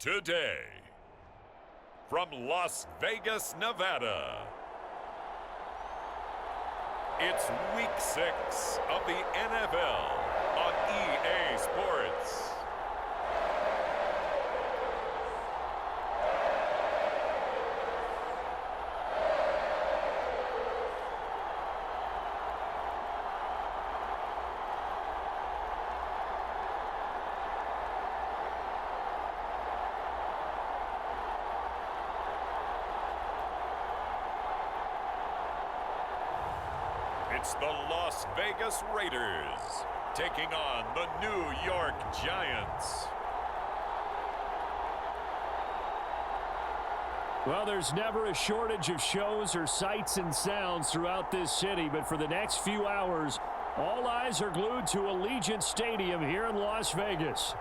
today. From Las Vegas, Nevada, it's Week 6 of the NFL on EA Sports. It's the Las Vegas Raiders taking on the New York Giants. Well, there's never a shortage of shows or sights and sounds throughout this city, but for the next few hours, all eyes are glued to Allegiant Stadium here in Las Vegas.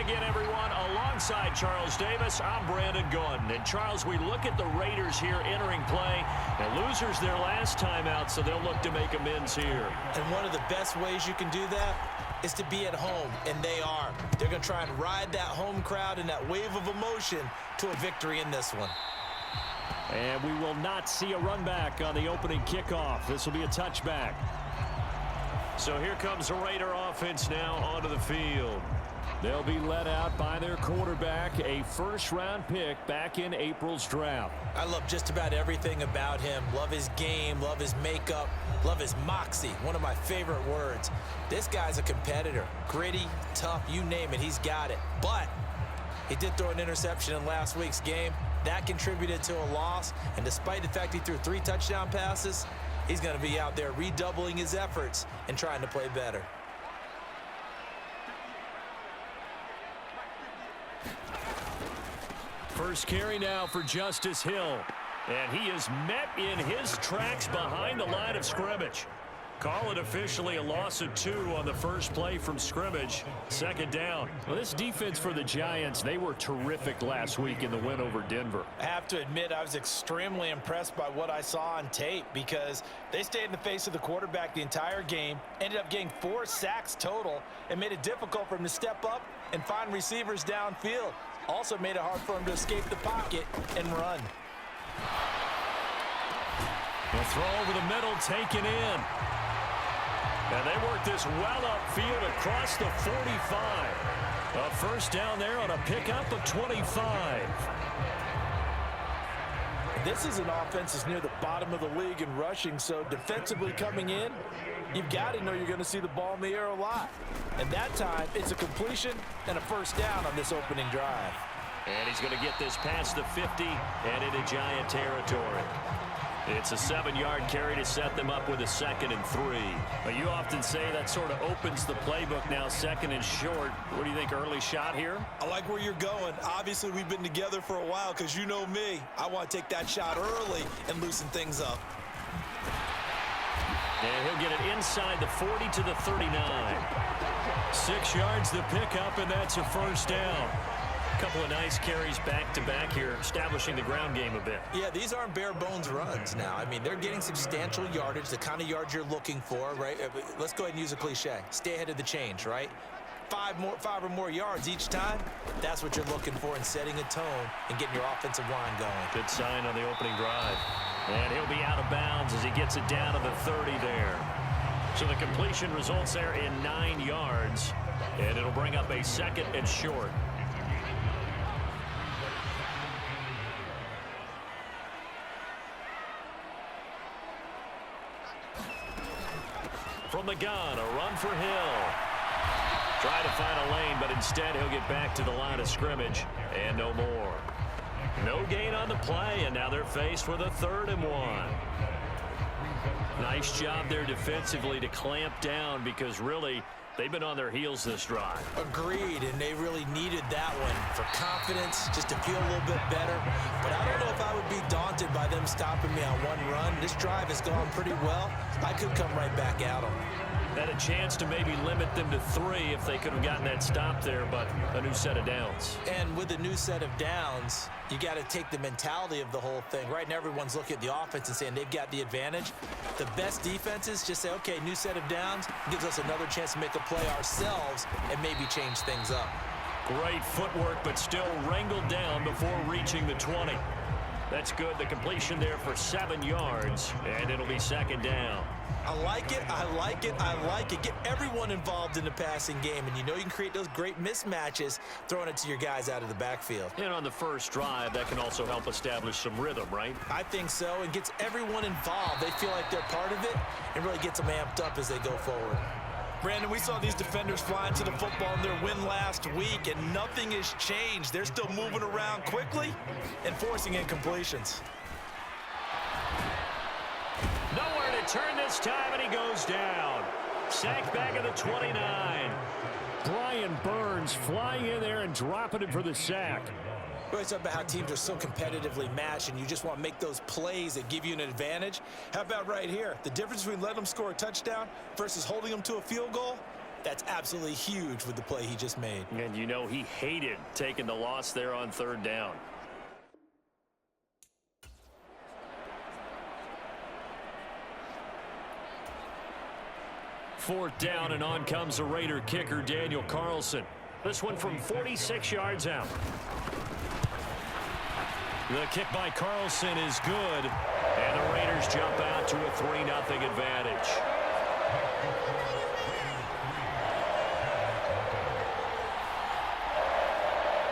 Again, everyone, alongside Charles Davis, I'm Brandon Gunn. And Charles, we look at the Raiders here entering play. And losers their last time out, so they'll look to make amends here. And one of the best ways you can do that is to be at home, and they are. They're going to try and ride that home crowd and that wave of emotion to a victory in this one. And we will not see a run back on the opening kickoff. This will be a touchback. So here comes the Raider offense now onto the field. They'll be led out by their quarterback, a first-round pick back in April's draft. I love just about everything about him. Love his game, love his makeup, love his moxie, one of my favorite words. This guy's a competitor. Gritty, tough, you name it, he's got it. But he did throw an interception in last week's game. That contributed to a loss, and despite the fact he threw 3 touchdown passes, he's going to be out there redoubling his efforts and trying to play better. First carry now for Justice Hill. And he is met in his tracks behind the line of scrimmage. Call it officially a loss of 2 on the first play from scrimmage. Second down. Well, this defense for the Giants, they were terrific last week in the win over Denver. I have to admit, I was extremely impressed by what I saw on tape because they stayed in the face of the quarterback the entire game, ended up getting 4 sacks total, and made it difficult for him to step up and find receivers downfield. Also made it hard for him to escape the pocket and run. The throw over the middle, taken in. And they work this well upfield across the 45. A first down there on a pickup of 25. This is an offense that's near the bottom of the league in rushing, so defensively coming in, you've got to know you're going to see the ball in the air a lot. And that time, it's a completion and a first down on this opening drive. And he's going to get this past the 50 and into Giant territory. It's a 7-yard carry to set them up with a 2nd and 3. But you often say that sort of opens the playbook now, 2nd and short. What do you think, early shot here? I like where you're going. Obviously, we've been together for a while because you know me. I want to take that shot early and loosen things up. And he'll get it inside the 40 to the 39. 6 yards the pickup, and that's a first down. Couple of nice carries back-to-back here, establishing the ground game a bit. Yeah, these aren't bare-bones runs now. I mean, they're getting substantial yardage, the kind of yards you're looking for, right? Let's go ahead and use a cliche. Stay ahead of the change, right? 5 or more yards each time, that's what you're looking for in setting a tone and getting your offensive line going. Good sign on the opening drive. And he'll be out of bounds as he gets it down to the 30 there. So the completion results there in 9 yards, and it'll bring up a 2nd and short. From the gun, a run for Hill. Try to find a lane, but instead he'll get back to the line of scrimmage, and no more. No gain on the play, and now they're faced with a 3rd and 1. Nice job there defensively to clamp down because really They've been on their heels this drive. Agreed, and they really needed that one for confidence, just to feel a little bit better. But I don't know if I would be daunted by them stopping me on one run. This drive has gone pretty well. I could come right back at them. Had a chance to maybe limit them to 3 if they could have gotten that stop there, but a new set of downs. And with a new set of downs, you got to take the mentality of the whole thing. Right now, everyone's looking at the offense and saying they've got the advantage. The best defenses just say, okay, new set of downs, gives us another chance to make a play ourselves and maybe change things up. Great footwork, but still wrangled down before reaching the 20. That's good. The completion there for 7 yards, and it'll be second down. I like it, I like it, I like it. Get everyone involved in the passing game, and you know you can create those great mismatches throwing it to your guys out of the backfield. And on the first drive, that can also help establish some rhythm, right? I think so, and gets everyone involved. They feel like they're part of it and really gets them amped up as they go forward. Brandon, we saw these defenders flying to the football in their win last week, and nothing has changed. They're still moving around quickly and forcing incompletions. Nowhere to turn this time, and he goes down. Sacked back at the 29. Brian Burns flying in there and dropping him for the sack. We always talk about how teams are so competitively matched, and you just want to make those plays that give you an advantage. How about right here? The difference between letting them score a touchdown versus holding them to a field goal, that's absolutely huge with the play he just made. And you know he hated taking the loss there on third down. Fourth down, and on comes the Raider kicker, Daniel Carlson. This one from 46 yards out. The kick by Carlson is good, and the Raiders jump out to a 3-0 advantage.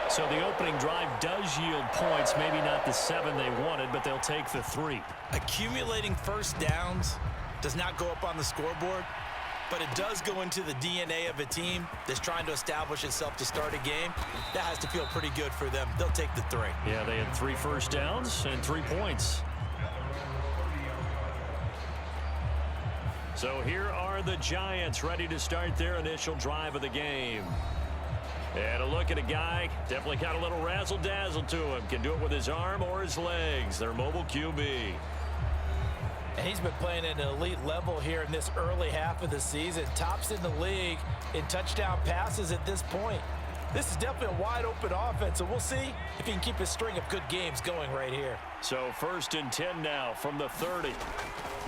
So the opening drive does yield points, maybe not the 7 they wanted, but they'll take the 3. Accumulating first downs does not go up on the scoreboard, but it does go into the DNA of a team that's trying to establish itself to start a game. That has to feel pretty good for them. They'll take the 3. Yeah, they had 3 first downs and 3 points. So here are the Giants ready to start their initial drive of the game. And a look at a guy, definitely got a little razzle-dazzle to him. Can do it with his arm or his legs. Their mobile QB. And he's been playing at an elite level here in this early half of the season. Tops in the league in touchdown passes at this point. This is definitely a wide-open offense, and we'll see if he can keep his string of good games going right here. So 1st and 10 now from the 30.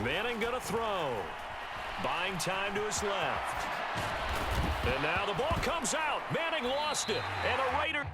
Manning going to throw. Buying time to his left. And now the ball comes out. Manning lost it. And a Raider.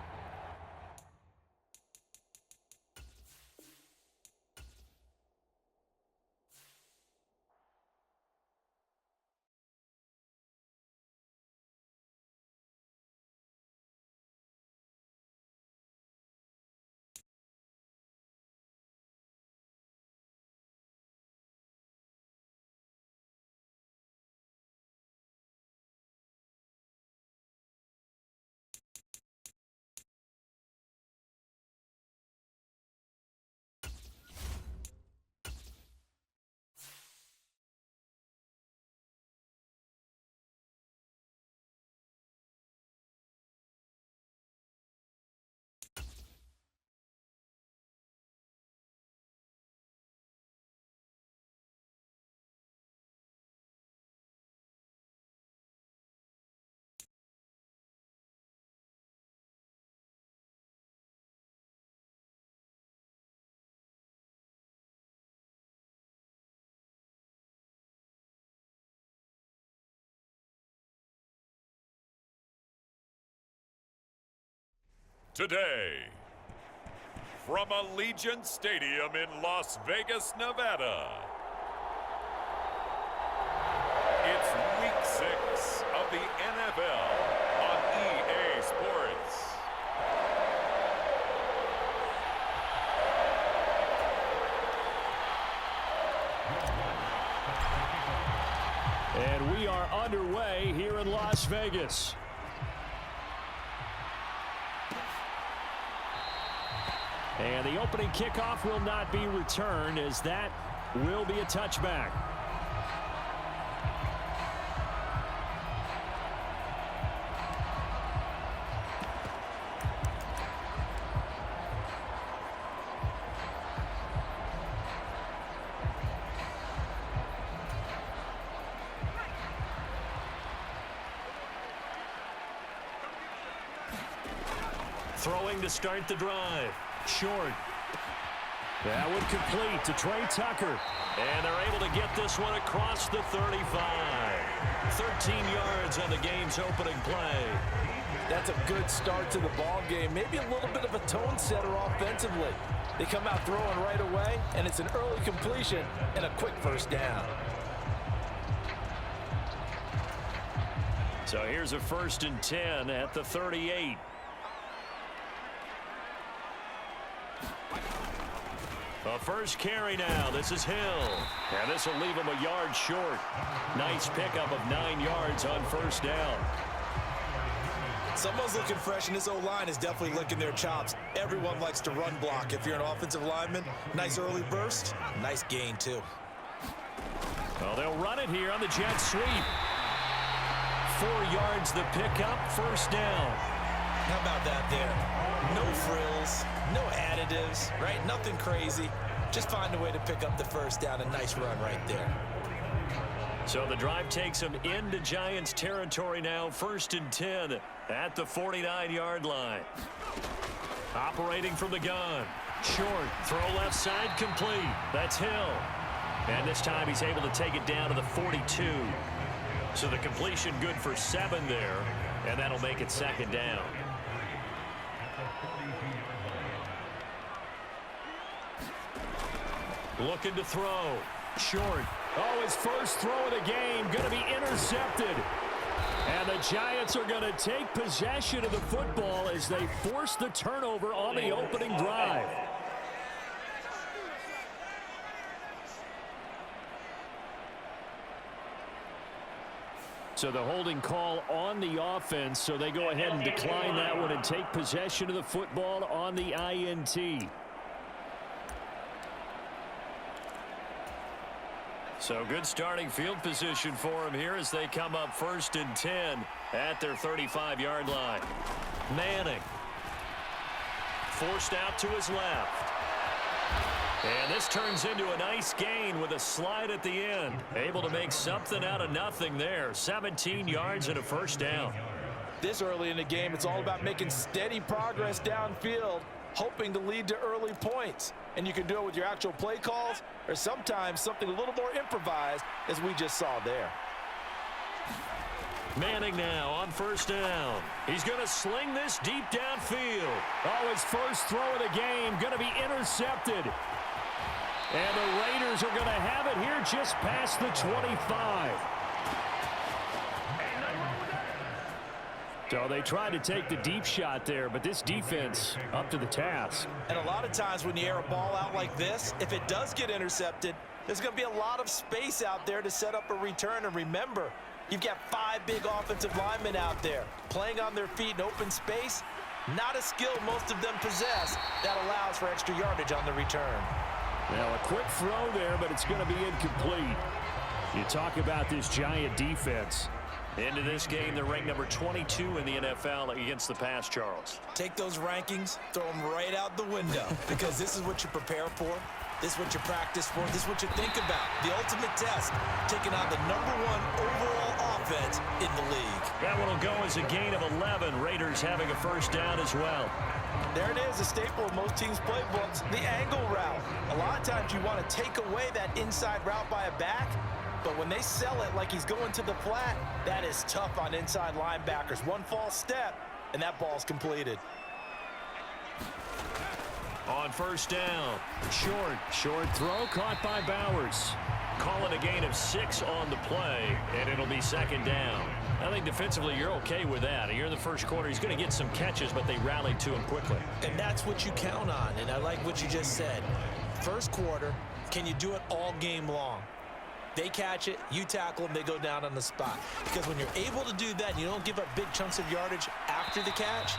Today, from Allegiant Stadium in Las Vegas, Nevada, it's Week 6 of the NFL on EA Sports. And we are underway here in Las Vegas. And the opening kickoff will not be returned, as that will be a touchback. Throwing to start the drive. Short. That would complete to Trey Tucker. And they're able to get this one across the 35. 13 yards on the game's opening play. That's a good start to the ball game. Maybe a little bit of a tone setter offensively. They come out throwing right away, and it's an early completion and a quick first down. So here's a 1st and 10 at the 38. A first carry now. This is Hill. And this will leave him a yard short. Nice pickup of 9 yards on first down. Someone's looking fresh, and this O-line is definitely licking their chops. Everyone likes to run block. If you're an offensive lineman, nice early burst, Nice gain, too. Well, they'll run it here on the jet sweep. 4 yards the pickup, first down. How about that there? No frills, no additives, right? Nothing crazy. Just find a way to pick up the first down. A nice run right there. So the drive takes them into Giants territory now. 1st and 10 at the 49-yard line. Operating from the gun. Short. Throw left side complete. That's Hill. And this time he's able to take it down to the 42. So the completion good for 7 there. And that'll make it 2nd down. Looking to throw. Short. Oh, his first throw of the game going to be intercepted. And the Giants are going to take possession of the football as they force the turnover on the opening drive. So the holding call on the offense, so they go ahead and decline that one and take possession of the football on the INT. So good starting field position for them here as they come up 1st and 10 at their 35-yard line. Manning. Forced out to his left. And this turns into a nice gain with a slide at the end. Able to make something out of nothing there. 17 yards and a first down. This early in the game, it's all about making steady progress downfield, hoping to lead to early points. And you can do it with your actual play calls or sometimes something a little more improvised, as we just saw there. Manning now on first down. He's going to sling this deep downfield. Oh, his first throw of the game going to be intercepted. And the Raiders are going to have it here just past the 25. So they tried to take the deep shot there, but this defense up to the task. And a lot of times when you air a ball out like this, if it does get intercepted, there's going to be a lot of space out there to set up a return. And remember, you've got 5 big offensive linemen out there playing on their feet in open space. Not a skill most of them possess that allows for extra yardage on the return. Now a quick throw there, but it's going to be incomplete. You talk about this Giant defense. Into this game, they're ranked number 22 in the NFL against the pass, Charles. Take those rankings, throw them right out the window, because this is what you prepare for. This is what you practice for. This is what you think about. The ultimate test, taking on the #1 overall offense in the league. That one will go as a gain of 11. Raiders having a first down as well. There it is, a staple of most teams' playbooks, the angle route. A lot of times you want to take away that inside route by a back, but when they sell it like he's going to the flat, that is tough on inside linebackers. One false step, and that ball's completed. On first down, short throw caught by Bowers. Call it a gain of 6 on the play, and it'll be 2nd down. I think defensively you're okay with that. You're in the first quarter. He's going to get some catches, but they rallied to him quickly. And that's what you count on, and I like what you just said. First quarter, can you do it all game long? They catch it, you tackle them, they go down on the spot. Because when you're able to do that and you don't give up big chunks of yardage after the catch,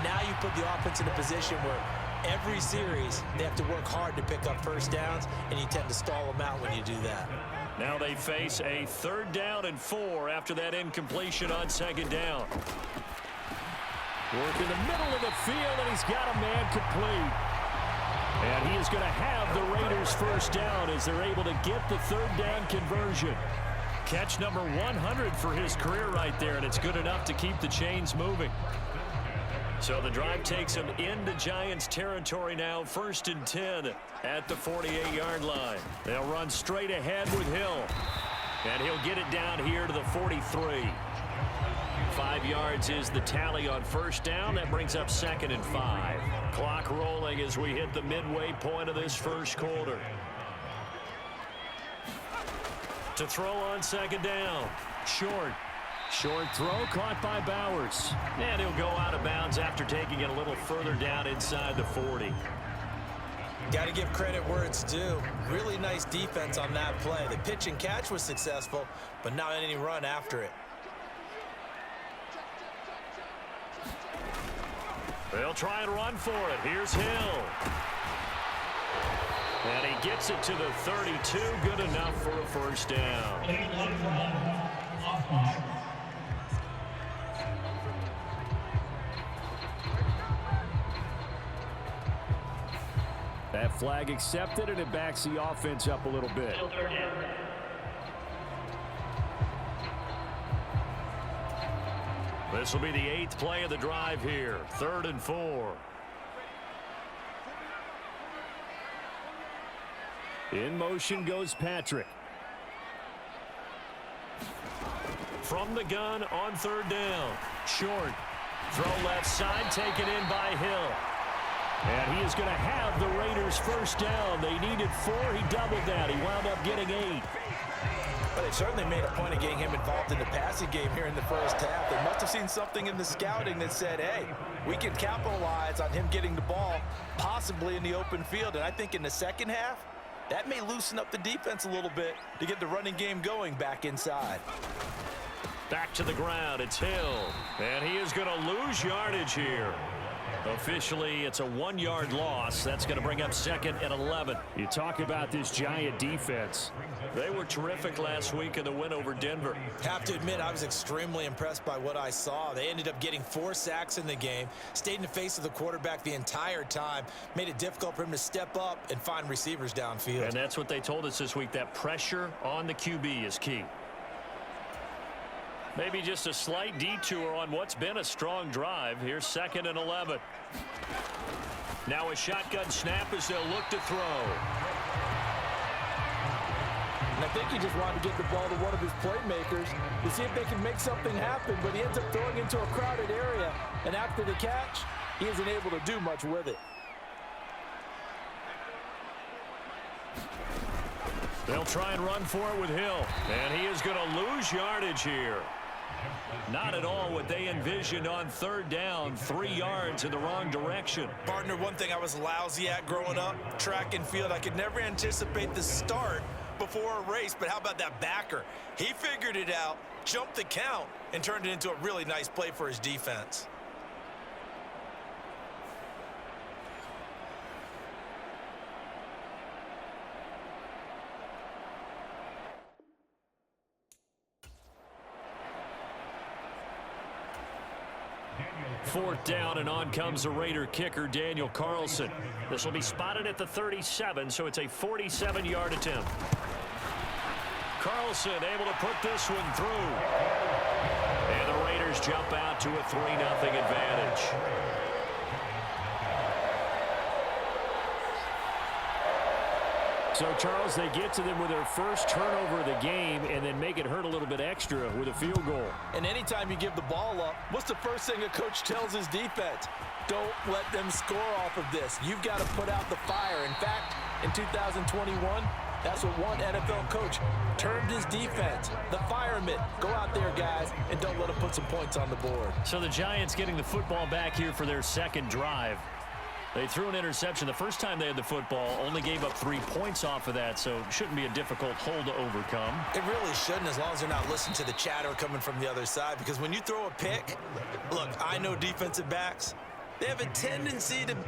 now you put the offense in a position where every series they have to work hard to pick up first downs, and you tend to stall them out when you do that. Now they face a 3rd down and 4 after that incompletion on 2nd down. Work in the middle of the field, and he's got a man complete. And he is going to have the Raiders first down as they're able to get the 3rd down conversion. Catch number 100 for his career right there, and it's good enough to keep the chains moving. So the drive takes him into Giants territory now, 1st and 10 at the 48-yard line. They'll run straight ahead with Hill. And he'll get it down here to the 43. 5 yards is the tally on 1st down. That brings up 2nd and 5. Clock rolling as we hit the midway point of this 1st quarter. To throw on 2nd down. Short throw caught by Bowers. And he'll go out of bounds after taking it a little further down inside the 40. Got to give credit where it's due. Really nice defense on that play. The pitch and catch was successful, but not any run after it. They'll try and run for it. Here's Hill. And he gets it to the 32. Good enough for a 1st down. That flag accepted, and it backs the offense up a little bit. This will be the 8th play of the drive here. 3rd and 4. In motion goes Patrick. From the gun on 3rd down. Short. Throw left side, taken in by Hill. And he is going to have the Raiders' 1st down. They needed 4. He doubled that. He wound up getting 8. But they certainly made a point of getting him involved in the passing game here in the 1st half. They must have seen something in the scouting that said, hey, we can capitalize on him getting the ball possibly in the open field. And I think in the 2nd half, that may loosen up the defense a little bit to get the running game going back inside. Back to the ground. It's Hill. And he is going to lose yardage here. Officially, it's a 1-yard loss. That's going to bring up 2nd and 11. You talk about this Giant defense. They were terrific last week in the win over Denver. Have to admit, I was extremely impressed by what I saw. They ended up getting 4 sacks in the game, stayed in the face of the quarterback the entire time, made it difficult for him to step up and find receivers downfield. And that's what they told us this week, that pressure on the QB is key. Maybe just a slight detour on what's been a strong drive. Here's 2nd and 11. Now a shotgun snap as they'll look to throw. And I think he just wanted to get the ball to one of his playmakers to see if they can make something happen, but he ends up throwing into a crowded area. And after the catch, he isn't able to do much with it. They'll try and run for it with Hill. And he is going to lose yardage here. Not at all what they envisioned on 3rd down. 3 yards in the wrong direction. Partner, one thing I was lousy at growing up, track and field, I could never anticipate the start before a race, but how about that backer? He figured it out, jumped the count, and turned it into a really nice play for his defense. Fourth down, and on comes the Raider kicker, Daniel Carlson. This will be spotted at the 37, so it's a 47-yard attempt. Carlson able to put this one through. And the Raiders jump out to a 3-0 advantage. So, Charles, they get to them with their first turnover of the game and then make it hurt a little bit extra with a field goal. And anytime you give the ball up, what's the first thing a coach tells his defense? Don't let them score off of this. You've got to put out the fire. In fact, in 2021, that's what one NFL coach termed his defense. The firemen. Go out there, guys, and don't let them put some points on the board. So the Giants getting the football back here for their second drive. They threw an interception the first time they had the football, only gave up 3 points off of that, so it shouldn't be a difficult hole to overcome. It really shouldn't, as long as they're not listening to the chatter coming from the other side, because when you throw a pick, look, I know defensive backs, they have a tendency to be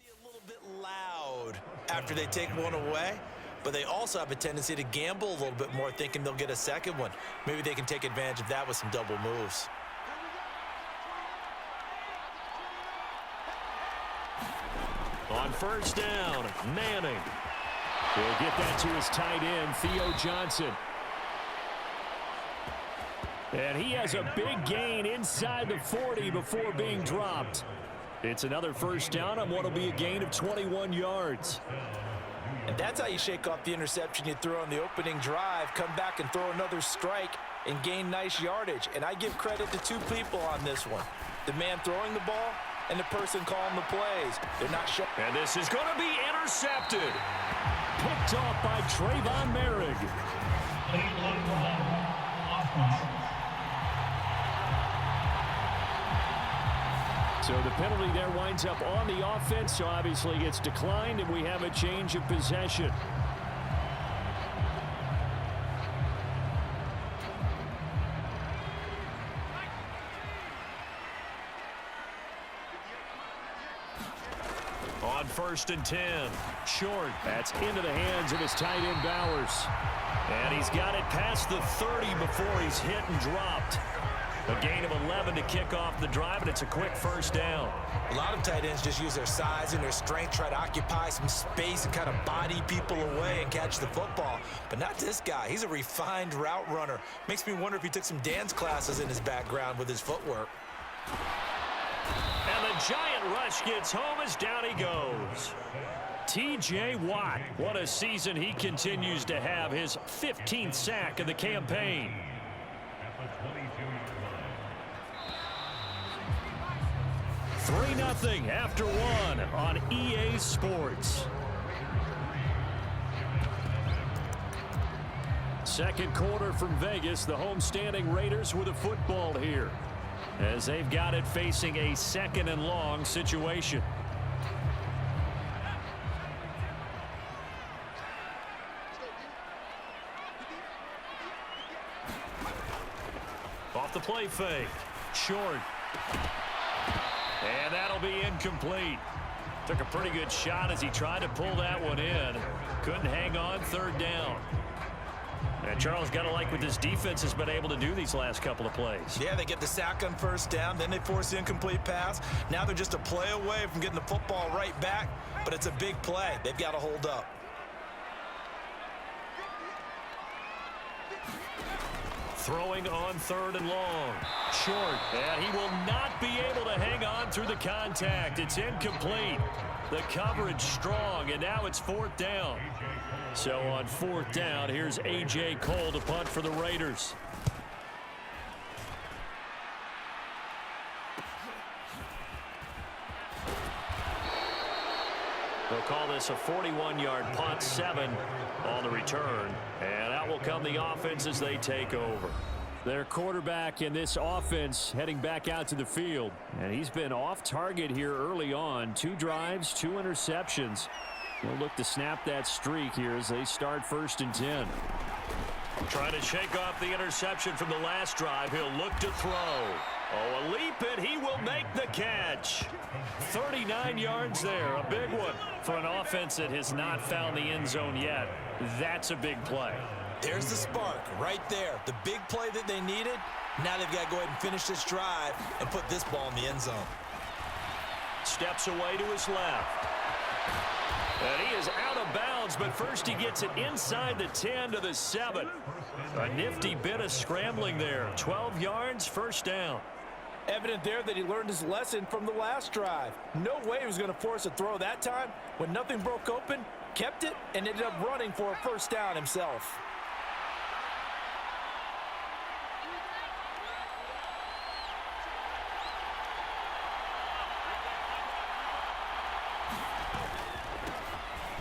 a little bit loud after they take one away. But they also have a tendency to gamble a little bit more, thinking they'll get a second one. Maybe they can take advantage of that with some double moves. On first down, Manning. He'll get that to his tight end, Theo Johnson. And he has a big gain inside the 40 before being dropped. It's another first down on what will be a gain of 21 yards. And that's how you shake off the interception you threw on the opening drive, come back and throw another strike and gain nice yardage. And I give credit to two people on this one. The man throwing the ball and the person calling the plays. They're not sure. And this is going to be intercepted. Picked off by Trayvon Merrick. So the penalty there winds up on the offense, so obviously it's declined, and we have a change of possession. On 1st and 10, short. That's into the hands of his tight end, Bowers. And he's got it past the 30 before he's hit and dropped. A gain of 11 to kick off the drive, and it's a quick first down. A lot of tight ends just use their size and their strength, try to occupy some space and kind of body people away and catch the football. But not this guy. He's a refined route runner. Makes me wonder if he took some dance classes in his background with his footwork. And the giant rush gets home as down he goes. T.J. Watt, what a season he continues to have, his 15th sack of the campaign. Three 3-0 after one on EA Sports. Second quarter from Vegas, the homestanding Raiders with a football here, as they've got it facing a 2nd and long situation. Off the play fake. Short. And that'll be incomplete. Took a pretty good shot as he tried to pull that one in. Couldn't hang on, 3rd down. And Charles, got to like what this defense has been able to do these last couple of plays. Yeah, they get the sack on 1st down, then they force the incomplete pass. Now they're just a play away from getting the football right back, but it's a big play. They've got to hold up. Throwing on 3rd and long. Short. And he will not be able to hang on through the contact. It's incomplete. The coverage strong, and now it's 4th down. So on 4th down, here's A.J. Cole to punt for the Raiders. They'll call this a 41-yard punt, 7 on the return. And out will come the offense as they take over. Their quarterback in this offense heading back out to the field. And he's been off target here early on. 2 drives, 2 interceptions. They'll look to snap that streak here as they start 1st and 10. Trying to shake off the interception from the last drive. He'll look to throw. Oh, a leap, and he will make the catch. 39 yards there, a big one for an offense that has not found the end zone yet. That's a big play. There's the spark right there. The big play that they needed. Now they've got to go ahead and finish this drive and put this ball in the end zone. Steps away to his left. And he is out of bounds, but first he gets it inside the 10 to the 7. A nifty bit of scrambling there. 12 yards, 1st down. Evident there that he learned his lesson from the last drive. No way he was going to force a throw that time. When nothing broke open, kept it, and ended up running for a 1st down himself.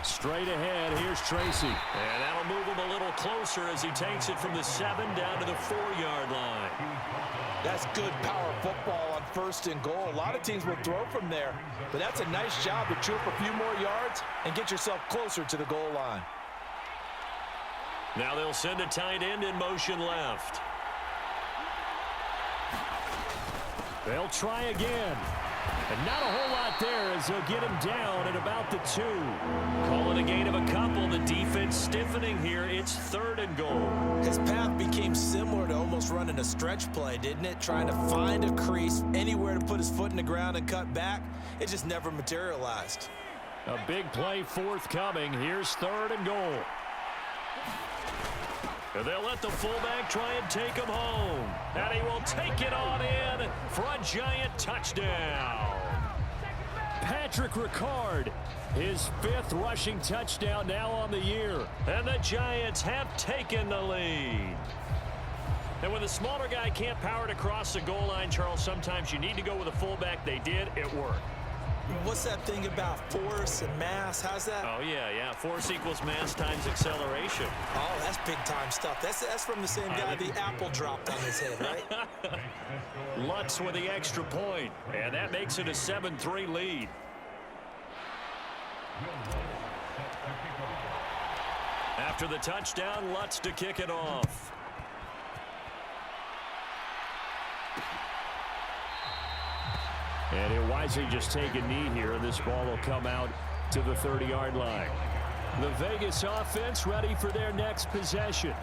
Straight ahead, here's Tracy. And that'll move him a little closer as he takes it from the 7 down to the 4-yard line. That's good power football on 1st and goal. A lot of teams will throw from there, but that's a nice job to chew up a few more yards and get yourself closer to the goal line. Now they'll send a tight end in motion left. They'll try again. And not a whole lot there as they'll get him down at about the 2. Call it a gain of a couple. The defense stiffening here. It's 3rd and goal. His path became similar to almost running a stretch play, didn't it? Trying to find a crease, anywhere to put his foot in the ground and cut back. It just never materialized. A big play forthcoming. Here's 3rd and goal. And they'll let the fullback try and take him home. And he will take it on in for a Giant touchdown. Patrick Ricard, his 5th rushing touchdown now on the year. And the Giants have taken the lead. And when the smaller guy can't power it across the goal line, Charles, sometimes you need to go with a fullback. They did. It worked. What's that thing about force and mass? How's that? Oh, yeah. Force equals mass times acceleration. Oh, that's big-time stuff. That's from the same guy the apple dropped on his head, right? Lutz with the extra point, and that makes it a 7-3 lead. After the touchdown, Lutz to kick it off. And he'll wisely just take a knee here, and this ball will come out to the 30-yard line. The Vegas offense ready for their next possession.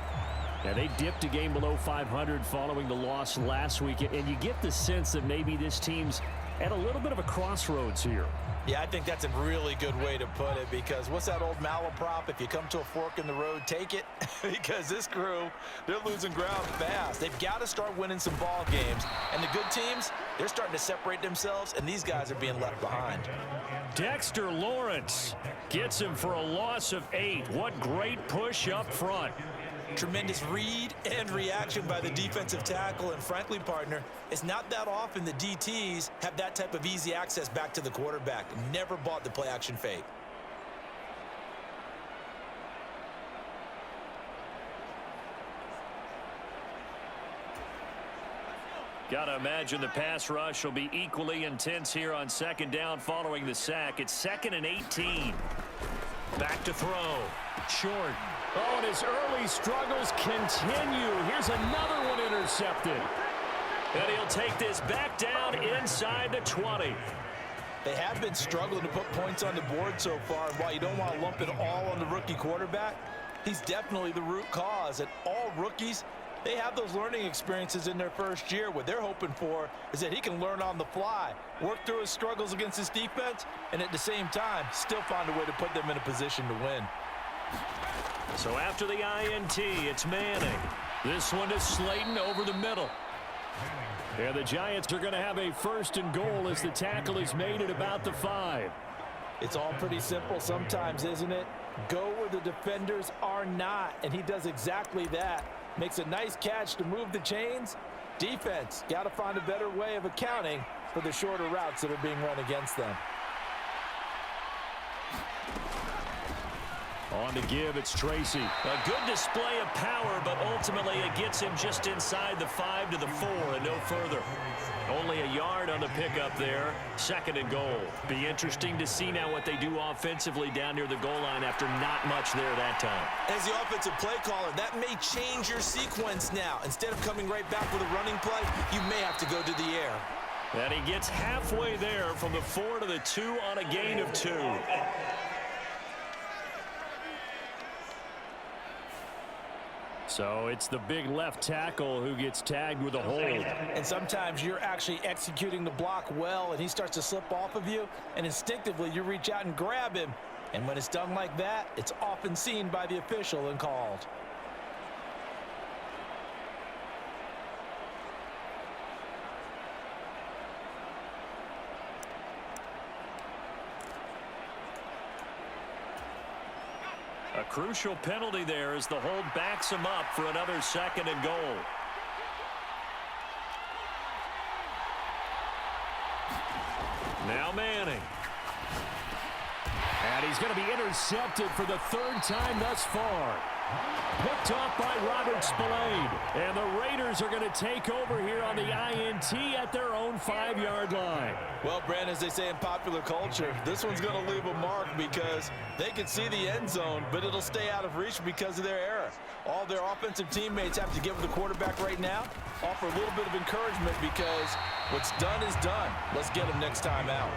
Now, they dipped a game below 500 following the loss last week, and you get the sense that maybe this team's at a little bit of a crossroads here. Yeah, I think that's a really good way to put it, because what's that old malaprop? If you come to a fork in the road, take it. Because this crew, they're losing ground fast. They've got to start winning some ball games. And the good teams, they're starting to separate themselves, and these guys are being left behind. Dexter Lawrence gets him for a loss of 8. What great push up front. Tremendous read and reaction by the defensive tackle. And frankly, partner, it's not that often the DTs have that type of easy access back to the quarterback. Never bought the play action fake. Got to imagine the pass rush will be equally intense here on 2nd down following the sack. It's 2nd and 18. Back to throw. Short. Oh, and his early struggles continue. Here's another one intercepted. And he'll take this back down inside the 20. They have been struggling to put points on the board so far. And while you don't want to lump it all on the rookie quarterback, he's definitely the root cause. And all rookies, they have those learning experiences in their first year. What they're hoping for is that he can learn on the fly, work through his struggles against his defense, and at the same time, still find a way to put them in a position to win. So after the INT, it's Manning. This one is Slayton over the middle. And the Giants are going to have a 1st and goal as the tackle is made at about the 5. It's all pretty simple sometimes, isn't it? Go where the defenders are not, and he does exactly that. Makes a nice catch to move the chains. Defense, got to find a better way of accounting for the shorter routes that are being run against them. On to give, it's Tracy. A good display of power, but ultimately it gets him just inside the 5 to the 4 and no further. Only a yard on the pickup there. 2nd and goal. Be interesting to see now what they do offensively down near the goal line after not much there that time. As the offensive play caller, that may change your sequence now. Instead of coming right back with a running play, you may have to go to the air. And he gets halfway there from the 4 to the 2 on a gain of 2. So it's the big left tackle who gets tagged with a hold. And sometimes you're actually executing the block well, and he starts to slip off of you, and instinctively you reach out and grab him. And when it's done like that, it's often seen by the official and called. A crucial penalty there as the hold backs him up for another 2nd and goal. Now Manning. And he's going to be intercepted for the 3rd time thus far. Picked off by Robert Spillane. And the Raiders are going to take over here on the INT at their own 5-yard line. Well, Brandon, as they say in popular culture, this one's going to leave a mark because they can see the end zone, but it'll stay out of reach because of their error. All their offensive teammates have to give the quarterback right now, offer a little bit of encouragement because what's done is done. Let's get them next time out.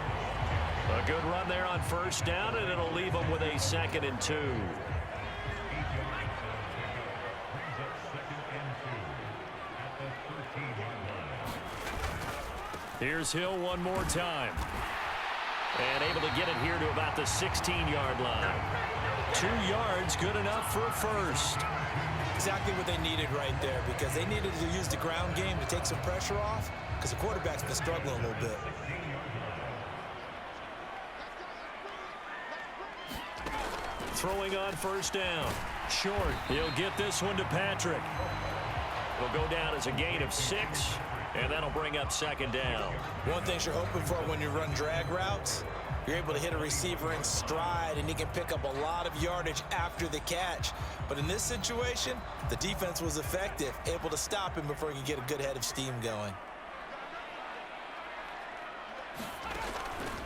A good run there on 1st down, and it'll leave them with a 2nd and 2. Here's Hill one more time. And able to get it here to about the 16-yard line. 2 yards, good enough for a first. Exactly what they needed right there, because they needed to use the ground game to take some pressure off, because the quarterback's been struggling a little bit. Throwing on first down. Short. He'll get this one to Patrick. It'll go down as a gain of 6, and that'll bring up second down. One thing you're hoping for when you run drag routes, you're able to hit a receiver in stride, and he can pick up a lot of yardage after the catch. But in this situation, the defense was effective, able to stop him before he could get a good head of steam going.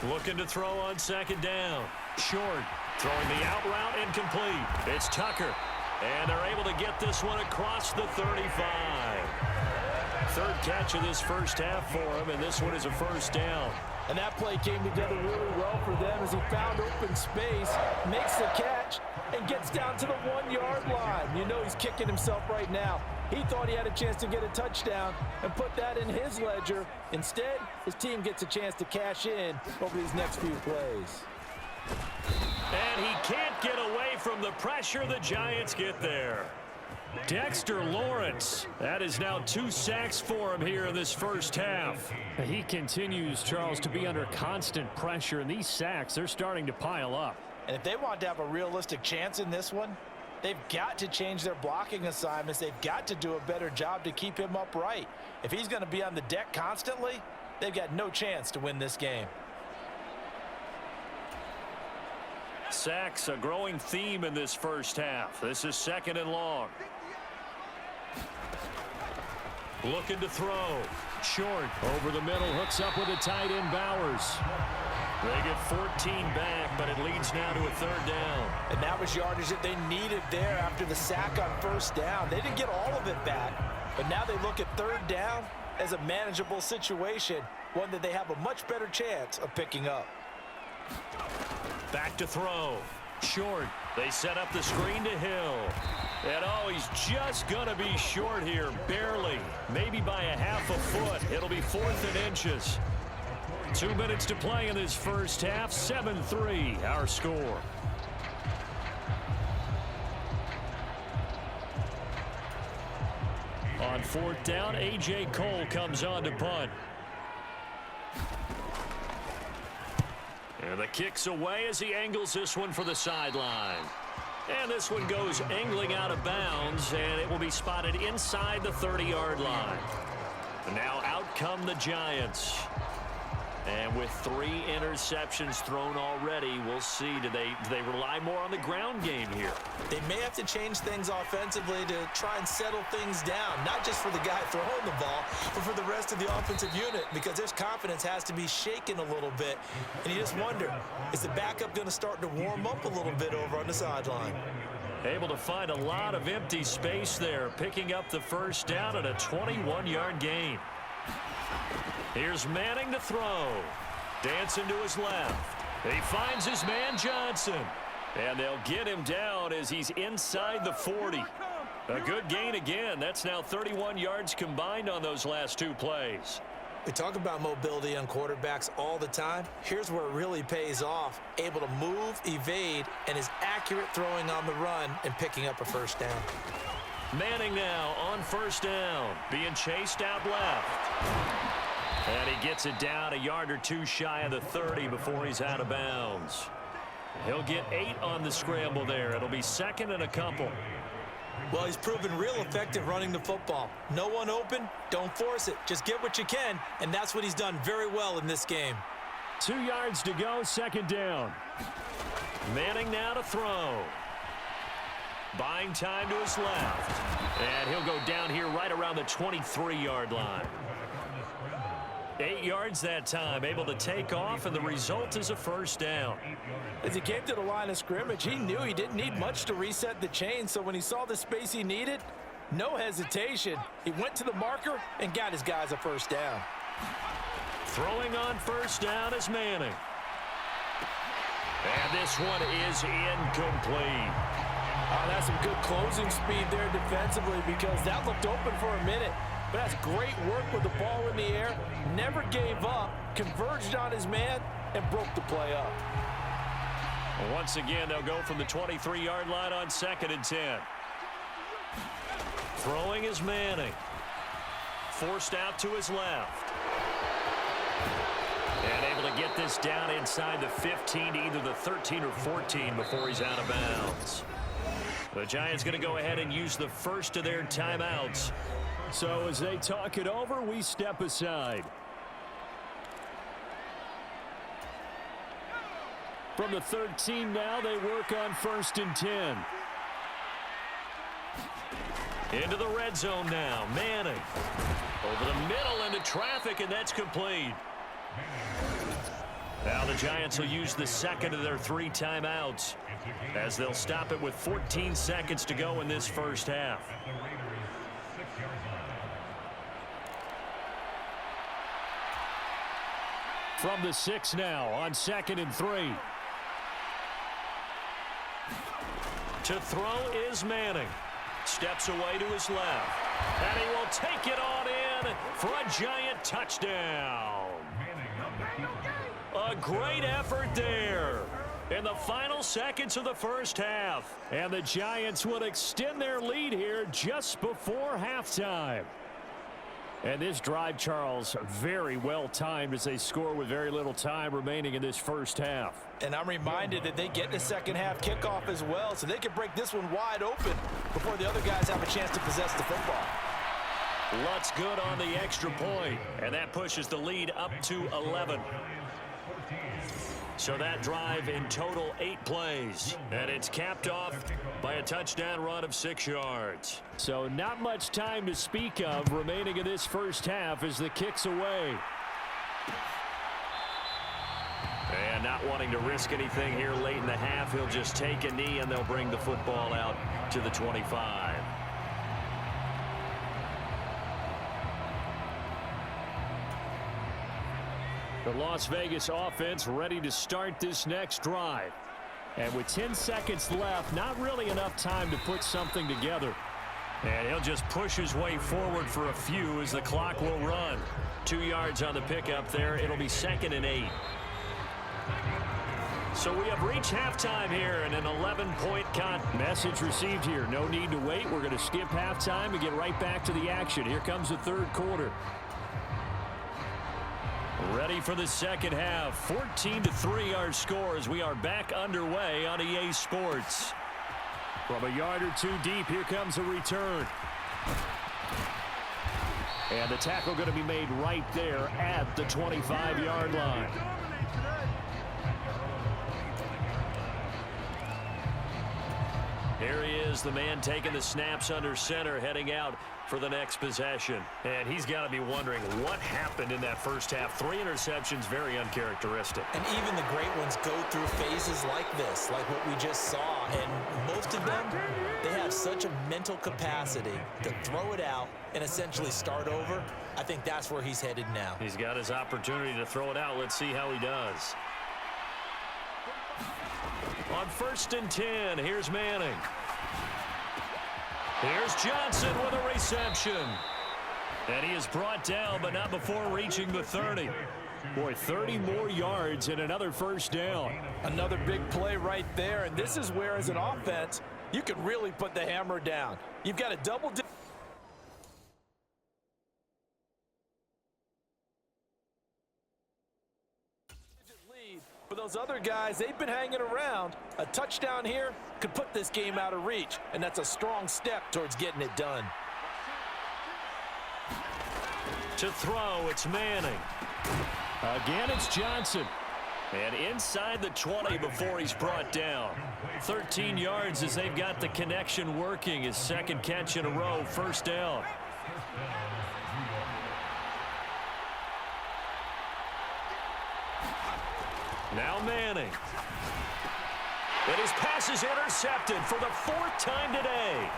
Looking to throw on second down. Short. Throwing the out route incomplete. It's Tucker. And they're able to get this one across the 35. Third catch of this first half for him, and this one is a first down. And that play came together really well for them as he found open space, makes the catch, and gets down to the 1-yard line. You know he's kicking himself right now. He thought he had a chance to get a touchdown and put that in his ledger. Instead, his team gets a chance to cash in over these next few plays. And he can't get away from the pressure. The Giants get there. Dexter Lawrence, that is now 2 sacks for him here in this first half. He continues, Charles, to be under constant pressure, and these sacks, they're starting to pile up. And if they want to have a realistic chance in this one, they've got to change their blocking assignments. They've got to do a better job to keep him upright. If he's going to be on the deck constantly, they've got no chance to win this game. Sacks, a growing theme in this first half. This is second and long. Looking to throw. Short. Over the middle. Hooks up with a tight end, Bowers. They get 14 back, but it leads now to a third down. And that was yardage that they needed there after the sack on first down. They didn't get all of it back, but now they look at third down as a manageable situation, one that they have a much better chance of picking up. Back to throw. Short. They set up the screen to Hill. And oh, he's just going to be short here, barely. Maybe by a half a foot. It'll be 4th and inches. 2 minutes to play in this first half. 7-3, our score. On 4th down, A.J. Cole comes on to punt. And the kick's away as he angles this one for the sideline. And this one goes angling out of bounds, and it will be spotted inside the 30-yard line. And now out come the Giants. And with 3 interceptions thrown already, we'll see. Do they rely more on the ground game here? They may have to change things offensively to try and settle things down, not just for the guy throwing the ball, but for the rest of the offensive unit, because their confidence has to be shaken a little bit. And you just wonder, is the backup going to start to warm up a little bit over on the sideline? Able to find a lot of empty space there, picking up the first down at a 21-yard gain. Here's Manning to throw. Dancing to his left. He finds his man Johnson. And they'll get him down as he's inside the 40. A good gain again. That's now 31 yards combined on those last 2 plays. We talk about mobility on quarterbacks all the time. Here's where it really pays off. Able to move, evade, and is accurate throwing on the run and picking up a first down. Manning now on first down. Being chased out left. And he gets it down a yard or 2 shy of the 30 before he's out of bounds. He'll get 8 on the scramble there. It'll be 2nd and a couple. Well, he's proven real effective running the football. No one open, don't force it. Just get what you can, and that's what he's done very well in this game. 2 yards to go, 2nd down. Manning now to throw. Buying time to his left. And he'll go down here right around the 23-yard line. 8 yards that time, able to take off, and the result is a first down. As he came to the line of scrimmage, he knew he didn't need much to reset the chain, so when he saw the space he needed, no hesitation. He went to the marker and got his guys a first down. Throwing on first down is Manning. And this one is incomplete. Oh, that's some good closing speed there defensively, because that looked open for a minute. But that's great work with the ball in the air. Never gave up. Converged on his man and broke the play up. Once again, they'll go from the 23-yard line on 2nd and 10. Throwing is Manning. Forced out to his left. And able to get this down inside the 15 to either the 13 or 14 before he's out of bounds. The Giants going to go ahead and use the first of their timeouts. So as they talk it over, we step aside. From the 13 now, they work on 1st and 10. Into the red zone now. Manning. Over the middle into traffic, and that's complete. Now the Giants will use the second of their 3 timeouts as they'll stop it with 14 seconds to go in this first half. From the 6 now on 2nd and 3. To throw is Manning. Steps away to his left. And he will take it on in for a Giant touchdown. A great effort there in the final seconds of the first half. And the Giants will extend their lead here just before halftime. And this drive, Charles, very well timed as they score with very little time remaining in this first half. And I'm reminded that they get the second half kickoff as well, so they can break this one wide open before the other guys have a chance to possess the football. Lutz good on the extra point, and that pushes the lead up to 11. So that drive in total 8 plays, and it's capped off by a touchdown run of 6 yards. So not much time to speak of remaining in this first half as the kick's away. And not wanting to risk anything here late in the half, he'll just take a knee and they'll bring the football out to the 25. The Las Vegas offense ready to start this next drive. And with 10 seconds left, not really enough time to put something together. And he'll just push his way forward for a few as the clock will run. 2 yards on the pickup there. It'll be 2nd and 8. So we have reached halftime here in an 11-point message received here. No need to wait. We're going to skip halftime and get right back to the action. Here comes the third quarter. Ready for the second half. 14-3 our score as we are back underway on EA Sports. From a yard or 2 deep, here comes a return. And the tackle going to be made right there at the 25-yard line. Here he is, the man taking the snaps under center, heading out for the next possession. And he's got to be wondering what happened in that first half. 3 interceptions, very uncharacteristic. And even the great ones go through phases like this, like what we just saw. And most of them, they have such a mental capacity to throw it out and essentially start over. I think that's where he's headed now. He's got his opportunity to throw it out. Let's see how he does. On 1st and 10, here's Manning. Here's Johnson with a reception. And he is brought down, but not before reaching the 30. Boy, 30 more yards and another first down. Another big play right there, and this is where, as an offense, you can really put the hammer down. You've got a double-digit lead. For those other guys, they've been hanging around. A touchdown here could put this game out of reach, and that's a strong step towards getting it done. To throw, it's Manning. Again, it's Johnson. And inside the 20 before he's brought down. 13 yards as they've got the connection working. His second catch in a row, first down. Now Manning. And his pass is intercepted for the 4th time today.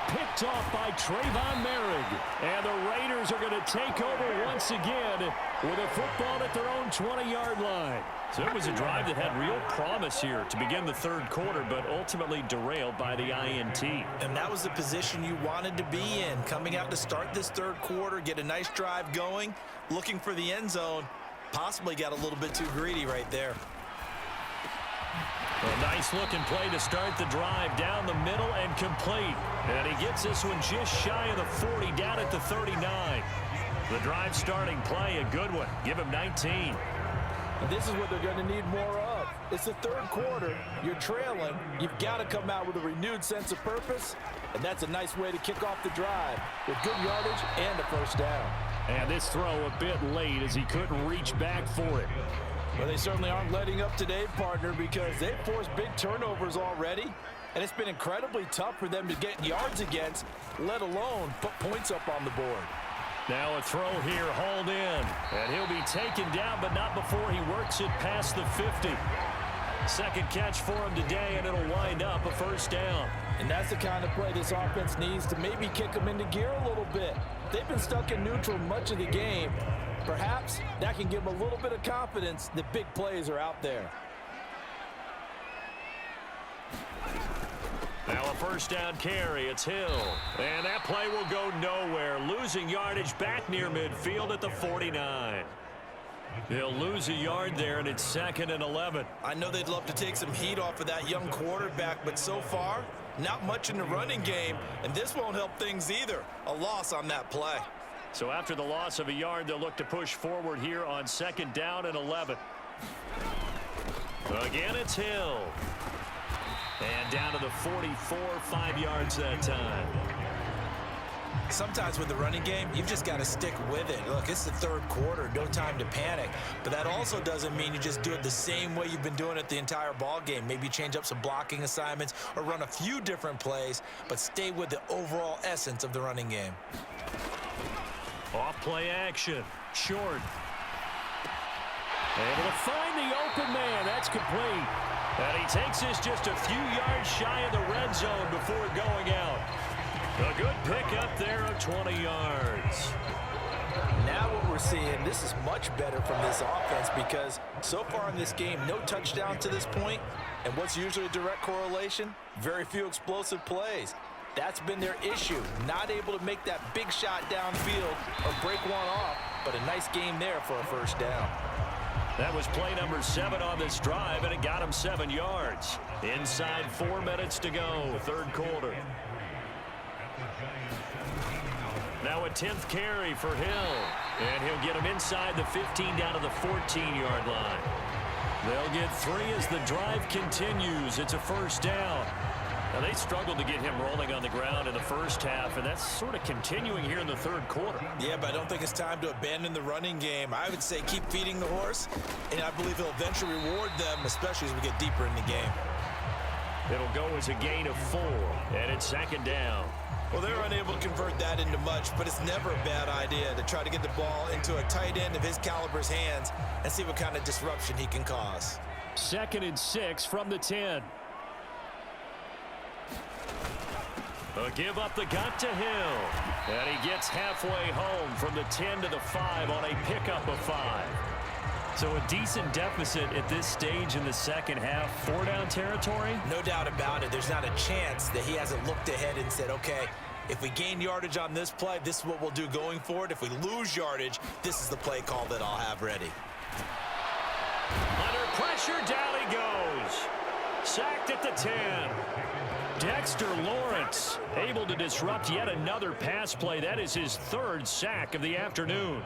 Picked off by Trayvon Merrick. And the Raiders are going to take over once again with a football at their own 20-yard line. So it was a drive that had real promise here to begin the third quarter, but ultimately derailed by the INT. And that was the position you wanted to be in, coming out to start this third quarter, get a nice drive going, looking for the end zone. Possibly got a little bit too greedy right there. A nice looking play to start the drive down the middle and complete. And he gets this one just shy of the 40 down at the 39. The drive starting play, a good one. Give him 19. And this is what they're going to need more of. It's the third quarter. You're trailing. You've got to come out with a renewed sense of purpose. And that's a nice way to kick off the drive with good yardage and a first down. And this throw a bit late as he couldn't reach back for it. Well, they certainly aren't letting up today, partner, because they've forced big turnovers already. And it's been incredibly tough for them to get yards against, let alone put points up on the board. Now a throw here, hauled in. And he'll be taken down, but not before he works it past the 50. Second catch for him today, and it'll wind up a first down. And that's the kind of play this offense needs to maybe kick them into gear a little bit. They've been stuck in neutral much of the game. Perhaps that can give them a little bit of confidence that big plays are out there. Now a first down carry. It's Hill. And that play will go nowhere. Losing yardage back near midfield at the 49. They'll lose a yard there, and it's 2nd and 11. I know they'd love to take some heat off of that young quarterback, but so far, not much in the running game, and this won't help things either. A loss on that play. So after the loss of a yard, they'll look to push forward here on 2nd down and 11. Again, it's Hill. And down to the 44, 5 yards that time. Sometimes with the running game, you've just got to stick with it. Look, it's the third quarter, no time to panic. But that also doesn't mean you just do it the same way you've been doing it the entire ball game. Maybe change up some blocking assignments or run a few different plays, but stay with the overall essence of the running game. Off play action. Short. Able to find the open man. That's complete. And he takes this just a few yards shy of the red zone before going out. A good pickup there of 20 yards. Now what we're seeing, this is much better from this offense because so far in this game, no touchdown to this point. And what's usually a direct correlation? Very few explosive plays. That's been their issue. Not able to make that big shot downfield or break one off, but a nice game there for a first down. That was play number 7 on this drive, and it got him 7 yards. Inside 4 minutes to go, third quarter. Now a 10th carry for Hill. And he'll get him inside the 15 down to the 14-yard line. They'll get 3 as the drive continues. It's a first down. Now, they struggled to get him rolling on the ground in the first half, and that's sort of continuing here in the third quarter. Yeah, but I don't think it's time to abandon the running game. I would say keep feeding the horse, and I believe he'll eventually reward them, especially as we get deeper in the game. It'll go as a gain of 4, and it's 2nd down. Well, they're unable to convert that into much, but it's never a bad idea to try to get the ball into a tight end of his caliber's hands and see what kind of disruption he can cause. 2nd and 6 from the 10. A give up the gut to Hill. And he gets halfway home from the 10 to the 5 on a pickup of 5. So a decent deficit at this stage in the second half. 4-down territory? No doubt about it. There's not a chance that he hasn't looked ahead and said, okay, if we gain yardage on this play, this is what we'll do going forward. If we lose yardage, this is the play call that I'll have ready. Under pressure, down he goes. Sacked at the 10. Dexter Lawrence able to disrupt yet another pass play. That is his 3rd sack of the afternoon.